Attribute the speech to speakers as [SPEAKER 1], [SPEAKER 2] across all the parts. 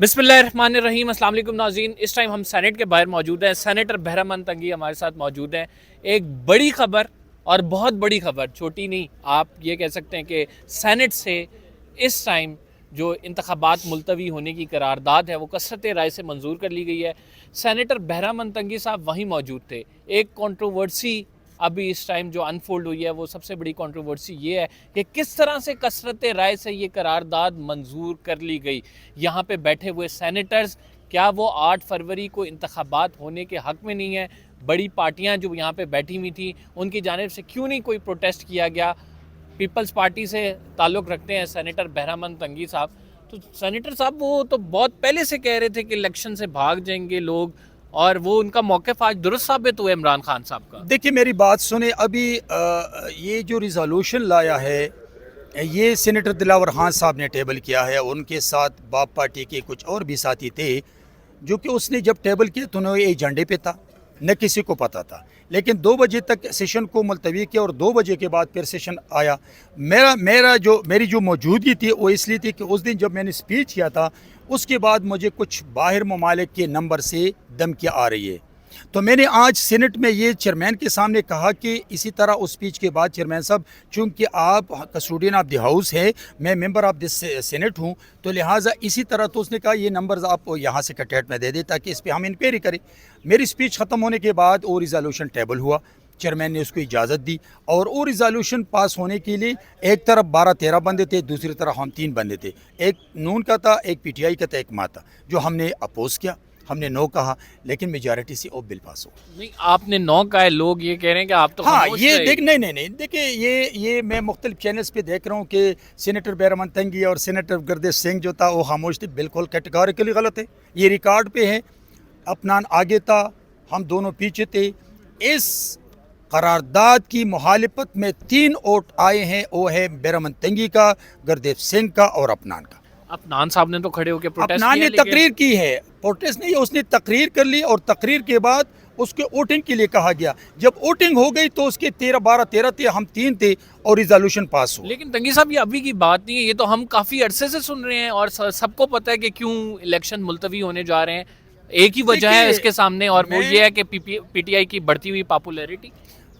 [SPEAKER 1] बिस्मिल्लाहिर्रहमानिर्रहीम। अस्सलाम वालेकुम नाज़रीन। इस टाइम हम सेनेट के बाहर मौजूद हैं। सेनेटर बहरामंद तंगी हमारे साथ मौजूद हैं। एक बड़ी खबर और बहुत बड़ी खबर, छोटी नहीं, आप ये कह सकते हैं कि सेनेट से इस टाइम जो इंतखाबात मुलतवी होने की करारदाद है वो कसरत राय से मंजूर कर ली गई है। सेनेटर बहरामंद तंगी साहब वहीं मौजूद थे। एक कंट्रोवर्सी अभी इस टाइम जो अनफोल्ड हुई है, वो सबसे बड़ी कंट्रोवर्सी ये है कि किस तरह से कसरत राय से ये करारदाद मंजूर कर ली गई। यहाँ पे बैठे हुए सेनेटर्स, क्या वो 8 फरवरी को इंतखाबात होने के हक़ में नहीं है? बड़ी पार्टियाँ जो यहाँ पे बैठी हुई थी, उनकी जानिब से क्यों नहीं कोई प्रोटेस्ट किया गया? पीपल्स पार्टी से ताल्लुक़ रखते हैं सेनेटर बहरामंद तंगी साहब। तो सेनेटर साहब वो तो बहुत पहले से कह रहे थे कि इलेक्शन से भाग जाएंगे लोग, और वो उनका मौक़िफ़ आज दुरुस्त साबित हुआ इमरान खान साहब का।
[SPEAKER 2] देखिए मेरी बात सुने, अभी ये जो रिजोल्यूशन लाया है ये सेनेटर दिलावर खान साहब ने टेबल किया है। उनके साथ बाप पार्टी के कुछ और भी साथी थे, जो कि उसने जब टेबल किया तो उन्हें एजेंडे पे था, न किसी को पता था। लेकिन 2 बजे तक सेशन को मुलतवी किया और 2 बजे के बाद फिर सेशन आया। मेरी जो मौजूदगी थी वो इसलिए थी कि उस दिन जब मैंने स्पीच किया था उसके बाद मुझे कुछ बाहर ममालिक के नंबर से धमकियाँ आ रही है। तो मैंने आज सेनेट में ये चेयरमैन के सामने कहा कि इसी तरह उस स्पीच के बाद चेयरमैन साहब, चूँकि आप कस्टोडियन ऑफ द हाउस है, मैं मेंबर ऑफ दिस सेनेट हूँ, तो लिहाजा इसी तरह, तो उसने कहा ये नंबर्स आप यहाँ से कटेट में दे दे ताकि इस पर हम इंक्वायरी करें। मेरी स्पीच ख़त्म होने के बाद वो रिजोल्यूशन टेबल हुआ, चेयरमैन ने उसको इजाज़त दी और वो रिजोल्यूशन पास होने के लिए एक तरफ 12-13 बंदे थे, दूसरी तरफ हम 3 बंदे थे। एक नून का था, एक पीटीआई का था, एक मा था, जो हमने अपोज किया, हमने नो कहा, लेकिन मेजॉरिटी से वो बिल पास हो।
[SPEAKER 1] नहीं, आपने नो कहा है, लोग ये कह रहे हैं कि आप तो
[SPEAKER 2] हाँ, ये देख नहीं देखिए, ये मैं मुख्तलिफ चैनल्स पे देख रहा हूँ कि सेनेटर बहरामंद तंगी और सेनेटर गुरदेव सिंह जो था वो खामोश थे। बिल्कुल कैटेगोरिकली गलत है, ये रिकॉर्ड पे है। अपनान आगे था, हम दोनों पीछे थे। इस करारदाद की मुखालिफत में 3 वोट आए हैं, वो है बहरामंद तंगी का, गुरदेव सिंह का और अपनान का।
[SPEAKER 1] अपनान साहब ने तो खड़े होकर प्रोटेस्ट
[SPEAKER 2] अपनान
[SPEAKER 1] किया,
[SPEAKER 2] ने तकरीर की है, प्रोटेस्ट नहीं, उसने तकरीर कर ली और तकरीर के बाद उसके वोटिंग के लिए कहा गया। जब वोटिंग हो गई तो उसके 13 थे, हम 3 थे और रिजोल्यूशन पास हुआ।
[SPEAKER 1] लेकिन तंगी साहब ये अभी की बात नहीं है, ये तो हम काफ़ी अरसे से सुन रहे हैं और सबको पता है कि क्यों इलेक्शन मुलतवी होने जा रहे हैं। एक ही वजह है इसके सामने, और वो ये है कि पीटीआई की बढ़ती हुई पॉपुलैरिटी।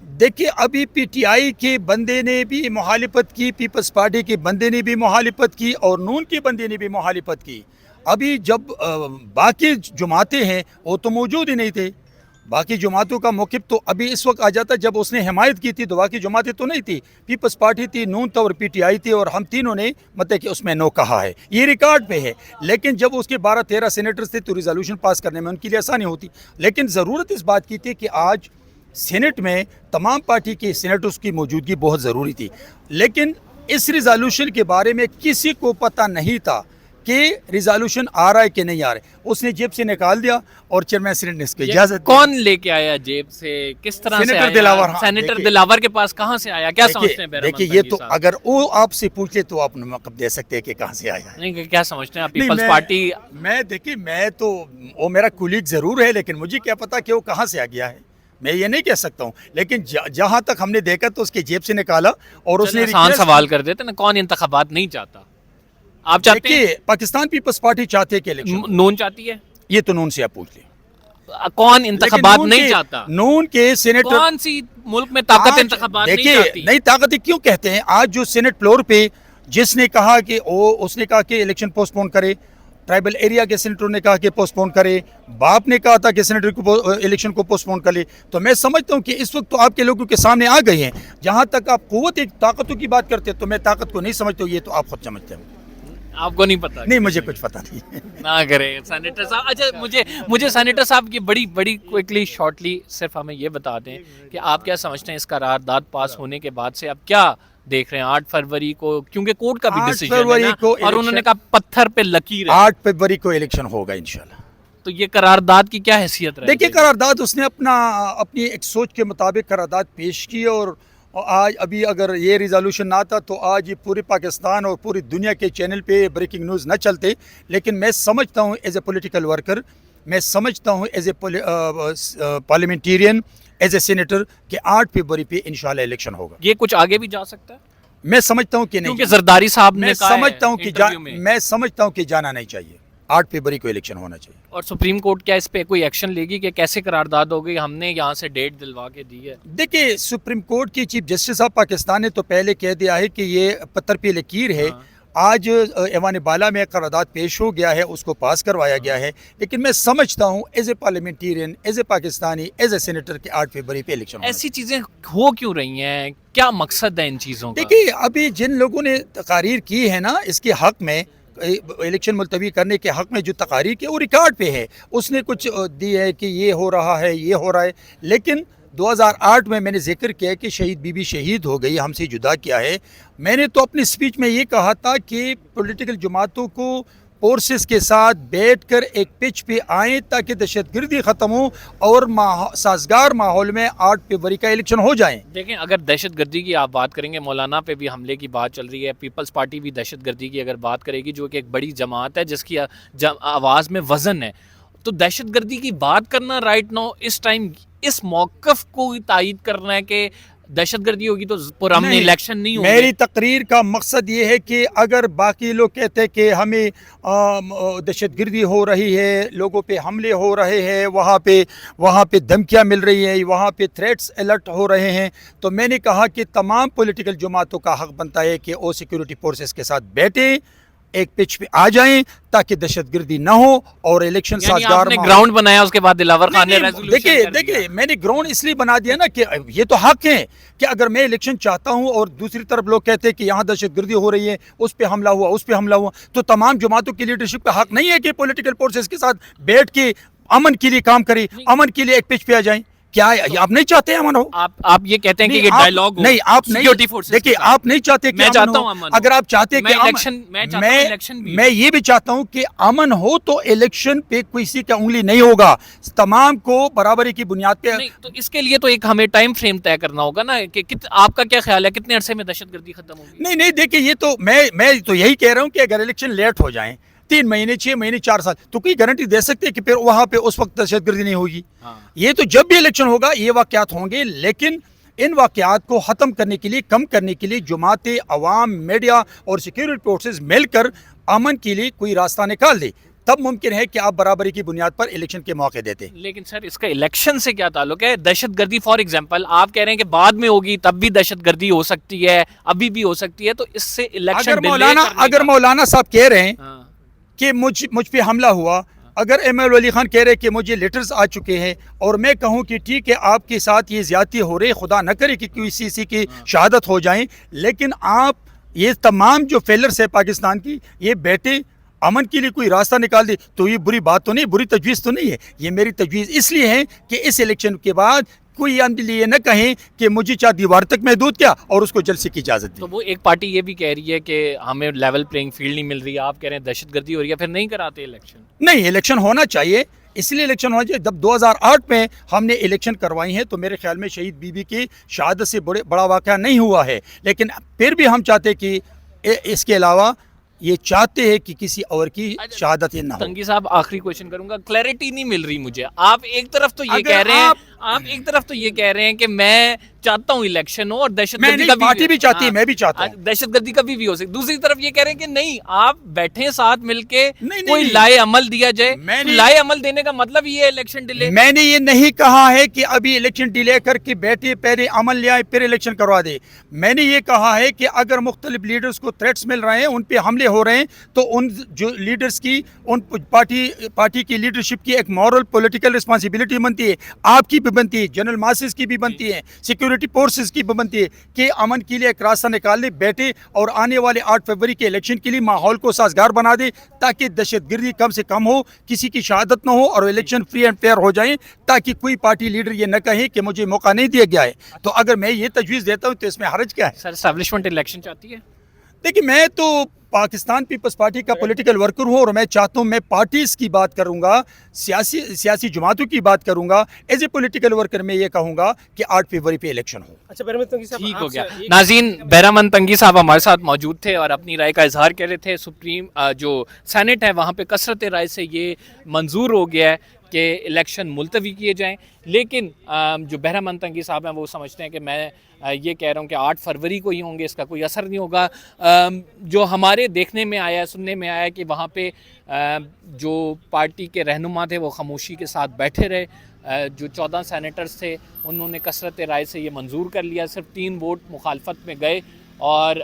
[SPEAKER 2] देखिए, अभी पीटीआई के बंदे ने भी मुखालिफत की, पीपल्स पार्टी के बंदे ने भी मुखालिफत की और नून के बंदे ने भी मुखालिफत की। अभी जब बाकी जमातें हैं वो तो मौजूद ही नहीं थे। बाकी जमातों का मौक़िफ़ तो अभी इस वक्त आ जाता जब उसने हिमायत की थी, तो बाकी जमातें तो नहीं थी। पीपल्स पार्टी थी, नून था और पीटीआई थी, और हम तीनों ने मतलब कि उसमें नो कहा है, ये रिकॉर्ड पे है। लेकिन जब उसके 12-13 सेनेटर्स थे तो रिजोल्यूशन पास करने में उनके लिए आसानी होती। लेकिन ज़रूरत इस बात की थी कि आज सेनेट में तमाम पार्टी के सेनेटर्स की मौजूदगी बहुत ज़रूरी थी। लेकिन इस रिजोल्यूशन के बारे में किसी को पता नहीं था कि रिजोल्यूशन आ रहा है कि नहीं आ रहा है। उसने जेब से निकाल दिया और चेयरमैन सेनेट ने इसको इजाज़त।
[SPEAKER 1] कौन लेके आया जेब से, किस तरह से आया?
[SPEAKER 2] दिलावर।
[SPEAKER 1] सेनेटर दिलावर के पास कहाँ से आया, क्या समझते हैं?
[SPEAKER 2] देखिए, ये तो अगर वो आपसे पूछ ले तो आप नमक दे सकते हैं कि कहाँ से आया है।
[SPEAKER 1] नहीं, क्या समझते हैं आप? पीपल्स पार्टी।
[SPEAKER 2] मैं तो, वो मेरा कुलीग ज़रूर है, लेकिन मुझे क्या पता कि वो कहाँ से आ गया है, मैं ये नहीं कह सकता हूँ। लेकिन जहाँ तक हमने देखा तो उसके जेब से निकाला और उसने
[SPEAKER 1] आसान सवाल कर देते ना, कौन इंतखाबात नहीं चाहता? आप चाहते हैं?
[SPEAKER 2] पाकिस्तान पीपल्स पार्टी चाहते है कि इलेक्शन,
[SPEAKER 1] नून चाहती है,
[SPEAKER 2] ये तो नून से आप पूछ लें।
[SPEAKER 1] कौन इंतखाबात नहीं चाहता?
[SPEAKER 2] नून के सेनेटर,
[SPEAKER 1] कौन सी मुल्क में ताकत इंतखाबात नहीं चाहती?
[SPEAKER 2] नहीं, ताकत क्यों कहते हैं? आज जो सेनेट फ्लोर पे जिसने कहा कि उसने कहा कि इलेक्शन पोस्टपोन करे, ट्राइबल एरिया के सेनेटर ने कहा कि पोस्टपोन करे, बाप ने कहा था कि सेनेटर को इलेक्शन को पोस्टपोन कर ले। तो मैं समझता हूँ कि इस वक्त तो आपके लोगों के सामने आ गए हैं। जहाँ तक आप कुव्वत एक ताकतों की बात करते हैं तो मैं ताकत को नहीं समझता हूँ, ये तो आप खुद समझते हैं।
[SPEAKER 1] आपको नहीं पता?
[SPEAKER 2] नहीं, मुझे कुछ पता नहीं।
[SPEAKER 1] ना करें सेनेटर साहब। अच्छा, मुझे सेनेटर साहब की बड़ी क्विकली शॉर्टली सिर्फ हमें ये बता दें कि आप क्या समझते हैं इस करारदाद पास होने के बाद से आप क्या देख रहे हैं 8 फरवरी को, क्योंकि कोर्ट का भी डिसीजन है ना, और उन्होंने कहा पत्थर पे लकीर है।
[SPEAKER 2] 8 फरवरी को इलेक्शन होगा इंशाल्लाह।
[SPEAKER 1] तो ये करारदाद की क्या हैसियत है?
[SPEAKER 2] देखिए, करारदाद उसने अपनी एक सोच के मुताबिक करारदाद पेश की, और आज अभी अगर ये रिजोल्यूशन ना था तो आज ये पूरे पाकिस्तान और पूरी दुनिया के चैनल पे ब्रेकिंग न्यूज़ न चलते। लेकिन मैं समझता हूँ एज ए पॉलिटिकल वर्कर, मैं समझता हूँ as a parliamentarian, as a senator कि 8 फरवरी पे इंशाल्लाह इलेक्शन होगा।
[SPEAKER 1] ये कुछ आगे भी जा सकता है?
[SPEAKER 2] मैं समझता हूँ कि नहीं,
[SPEAKER 1] क्योंकि जरदारी साहब ने कहा है
[SPEAKER 2] मैं समझता हूँ कि जाना नहीं चाहिए। 8 फरवरी को इलेक्शन होना चाहिए।
[SPEAKER 1] और सुप्रीम कोर्ट क्या इस पे कोई एक्शन लेगी कि कैसे करारदाद होगी, हमने यहाँ से डेट दिलवा के दी है?
[SPEAKER 2] देखिए, सुप्रीम कोर्ट की चीफ जस्टिस ऑफ पाकिस्तान ने तो पहले कह दिया है कि ये पत्थर पे लकीर है। आज ऐवान बाला में करारदाद पेश हो गया है, उसको पास करवाया गया है, लेकिन मैं समझता हूँ as a parliamentarian, as a Pakistani, as a senator के 8 फरवरी पे इलेक्शन
[SPEAKER 1] ऐसी चीज़ें हो क्यों रही हैं, क्या मकसद है इन चीज़ों का?
[SPEAKER 2] देखिए, अभी जिन लोगों ने तकारीर की है ना इसके हक में, इलेक्शन मुलतवी करने के हक में जो तकारीर की वो रिकॉर्ड पे है, उसने कुछ दी है कि ये हो रहा है, ये हो रहा है, लेकिन 2008 में मैंने जिक्र किया कि शहीद बीबी शहीद हो गई, हमसे जुदा किया है। मैंने तो अपनी स्पीच में ये कहा था कि पॉलिटिकल जमातों को फोर्सेस के साथ बैठकर एक पिच पे आए ताकि दहशतगर्दी ख़त्म हो और साजगार माहौल में 8 फरवरी का इलेक्शन हो जाए।
[SPEAKER 1] देखें, अगर दहशतगर्दी की आप बात करेंगे, मौलाना पे भी हमले की बात चल रही है, पीपल्स पार्टी भी दहशतगर्दी की अगर बात करेगी, जो कि एक बड़ी जमात है जिसकी आवाज़ में वज़न है, तो दहशतगर्दी की बात करना राइट नाउ इस टाइम इस मौक़िफ़ को तायद करना है कि दहशतगर्दी होगी तो पुरअमन इलेक्शन नहीं होंगे।
[SPEAKER 2] मेरी तकरीर का मकसद ये है कि अगर बाकी लोग कहते हैं कि हमें दहशतगर्दी हो रही है, लोगों पे हमले हो रहे हैं, वहाँ पे धमकियाँ मिल रही हैं, वहाँ पे थ्रेट्स अलर्ट हो रहे हैं, तो मैंने कहा कि तमाम पॉलिटिकल जमातों का हक बनता है कि वो सिक्योरिटी फोर्सेस के साथ बैठे, एक पिच पे आ जाएं ताकि दहशतगर्दी ना हो और इलेक्शन साजगार
[SPEAKER 1] ग्राउंड बनाया। उसके बाद दिलावर खान ने रेजोल्यूशन
[SPEAKER 2] देखिए मैंने ग्राउंड इसलिए बना दिया ना कि ये तो हक है कि अगर मैं इलेक्शन चाहता हूं और दूसरी तरफ लोग कहते हैं कि यहाँ दहशतगर्दी हो रही है, उस पे हमला हुआ, उस पे हमला हुआ, तो तमाम जमातों की लीडरशिप का हक नहीं है कि पॉलिटिकल फोर्सेस के साथ बैठ के अमन के लिए काम करें, अमन के लिए एक पिच पे आ जाएं। क्या आप नहीं चाहते अमन हो?
[SPEAKER 1] आप ये कहते हैं कि ये डायलॉग
[SPEAKER 2] नहीं, आप नहीं, देखिए आप नहीं चाहते कि
[SPEAKER 1] मैं चाहता हूं अमन।
[SPEAKER 2] अगर आप चाहते कि मैं ये भी चाहता हूं कि अमन हो तो इलेक्शन पे किसी का उंगली नहीं होगा, तमाम को बराबरी की बुनियाद पे।
[SPEAKER 1] नहीं, तो इसके लिए तो एक हमें टाइम फ्रेम तय करना होगा ना कि आपका क्या ख्याल है कितने अरसे में दहशतगर्दी खत्म होगी?
[SPEAKER 2] नहीं, देखिए ये तो मैं तो यही कह रहा हूँ कि अगर इलेक्शन लेट हो जाए 3 महीने, 6 महीने, 4 साल, तो कोई गारंटी दे सकते हैं कि फिर वहां पे उस वक्त दहशतगर्दी नहीं होगी? ये तो जब भी इलेक्शन होगा ये वाकयात होंगे, लेकिन इन वाकयात को ख़त्म करने के लिए, कम करने के लिए जमातें, अवाम, मीडिया और सिक्योरिटी फोर्सेस मिलकर अमन के लिए कोई रास्ता निकाल दे, तब मुमकिन है कि आप बराबरी की बुनियाद पर इलेक्शन के मौके देते हैं।
[SPEAKER 1] लेकिन सर इसका इलेक्शन से क्या ताल्लुक है? दहशतगर्दी फॉर एग्जांपल आप कह रहे हैं कि बाद में होगी, तब भी दहशतगर्दी हो सकती है, अभी भी हो सकती है, तो इससे इलेक्शन
[SPEAKER 2] अगर मौलाना साहब कह रहे हैं कि मुझ पे हमला हुआ, अगर एमएल वली खान कह रहे कि मुझे लेटर्स आ चुके हैं और मैं कहूं कि ठीक है आपके साथ ये ज्यादती हो रही, खुदा न करे कि किसी की शहादत हो जाए, लेकिन आप ये तमाम जो फेलर्स है पाकिस्तान की, ये बैठे अमन के लिए कोई रास्ता निकाल दे, तो ये बुरी बात तो नहीं, बुरी तजवीज़ तो नहीं है। ये मेरी तजवीज़ इसलिए है कि इस इलेक्शन के बाद कोई ये न कहें कि मुझे 4 दीवार तक महदूद किया और उसको जलसे की इजाज़त दी।
[SPEAKER 1] तो वो एक पार्टी ये भी कह रही है कि हमें लेवल प्लेइंग फील्ड नहीं मिल रही है, आप कह रहे हैं दहशतगर्दी हो रही है, फिर नहीं कराते इलेक्शन?
[SPEAKER 2] नहीं, इलेक्शन होना चाहिए, इसलिए इलेक्शन होना चाहिए। जब 2008 में हमने इलेक्शन करवाई हैं तो मेरे ख्याल में शहीद बीबी की शहादत से बड़ा वाक़या नहीं हुआ है, लेकिन फिर भी हम चाहते कि इसके अलावा ये चाहते हैं कि किसी और की शहादत ना हो।
[SPEAKER 1] तंगी साहब, आखिरी क्वेश्चन करूंगा, क्लैरिटी नहीं मिल रही मुझे। आप एक तरफ तो ये कह रहे हैं कि मैं चाहता हूँ इलेक्शन हो और दहशतगर्दी का
[SPEAKER 2] पार्टी भी चाहती है, मैं भी चाहता हूँ,
[SPEAKER 1] दहशतगर्दी का भी हो सकती, दूसरी तरफ ये कह रहे हैं कि नहीं, आप बैठे साथ मिलके कोई लाए अमल दिया जाए। लाए अमल देने का मतलब ये इलेक्शन डिले?
[SPEAKER 2] मैंने ये नहीं कहा है कि अभी इलेक्शन डिले करके बैठे पहले अमल ले आए फिर इलेक्शन करवा दे। मैंने ये कहा है कि अगर मुख्तलिफ लीडर्स को थ्रेट्स मिल रहे हैं, उन पे हमले हो रहे हैं, तो उन जो लीडर्स की, उन पार्टी की लीडरशिप की एक मॉरल पॉलिटिकल रिस्पॉन्सिबिलिटी बनती है, आपकी भी बनती है, जनरल मासेस की भी बनती है, सिक्योरिटी फोर्सेस की भी बनती है कि अमन के लिए एक रास्ता निकालने बैठे और आने वाले 8 फरवरी के इलेक्शन के लिए माहौल को साजगार बना दे ताकि दहशतगर्दी कम से कम हो, किसी की शहादत ना हो और इलेक्शन फ्री एंड फेयर हो जाए, ताकि कोई पार्टी लीडर ये न कहे कि मुझे मौका नहीं दिया गया है। तो अगर मैं ये तजवीज़ देता हूँ तो इसमें हर्ज क्या है?
[SPEAKER 1] सर, एस्टैब्लिशमेंट इलेक्शन चाहती है?
[SPEAKER 2] देखिए, मैं तो पाकिस्तान पीपल्स पार्टी का पॉलिटिकल वर्कर हूँ और मैं चाहता हूँ, मैं पार्टीज़ की बात करूँगा, सियासी जमातों की बात करूँगा, एज ए पॉलिटिकल वर्कर मैं ये कहूँगा कि 8 फरवरी पे इलेक्शन हो।
[SPEAKER 1] अच्छा, ठीक हो गया। नाज़रीन, बहरामन तंगी साहब हमारे साथ मौजूद थे और अपनी राय का इजहार कर रहे थे। सुप्रीम जो सेनेट है वहाँ पे कसरत राय से ये मंजूर हो गया है کہ الیکشن ملتوی کیے جائیں، لیکن جو بہرامند تنگی صاحب ہیں وہ سمجھتے ہیں کہ میں یہ کہہ رہا ہوں کہ 8 فروری کو ہی ہوں گے، اس کا کوئی اثر نہیں ہوگا۔ جو ہمارے دیکھنے میں آیا، سننے میں آیا کہ وہاں پہ جو پارٹی کے رہنما تھے وہ خاموشی کے ساتھ بیٹھے رہے، جو 14 سینیٹرز تھے انہوں نے کثرت رائے سے یہ منظور کر لیا، صرف 3 ووٹ مخالفت میں گئے، اور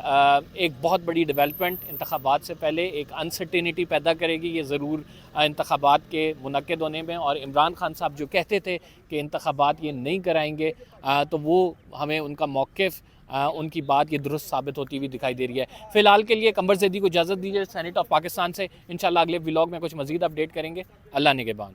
[SPEAKER 1] ایک بہت بڑی ڈیولپمنٹ انتخابات سے پہلے ایک انسرٹینٹی پیدا کرے گی یہ ضرور انتخابات کے منعقد ہونے میں۔ اور عمران خان صاحب جو کہتے تھے کہ انتخابات یہ نہیں کرائیں گے، تو وہ ہمیں ان کا موقف، ان کی بات یہ درست ثابت ہوتی ہوئی دکھائی دے رہی ہے۔ فی الحال کے لیے قمر زیدی کو اجازت دیجیے سینیٹ آف پاکستان سے، انشاءاللہ اگلے ولاگ میں کچھ مزید اپڈیٹ کریں گے۔ اللہ نگہبان۔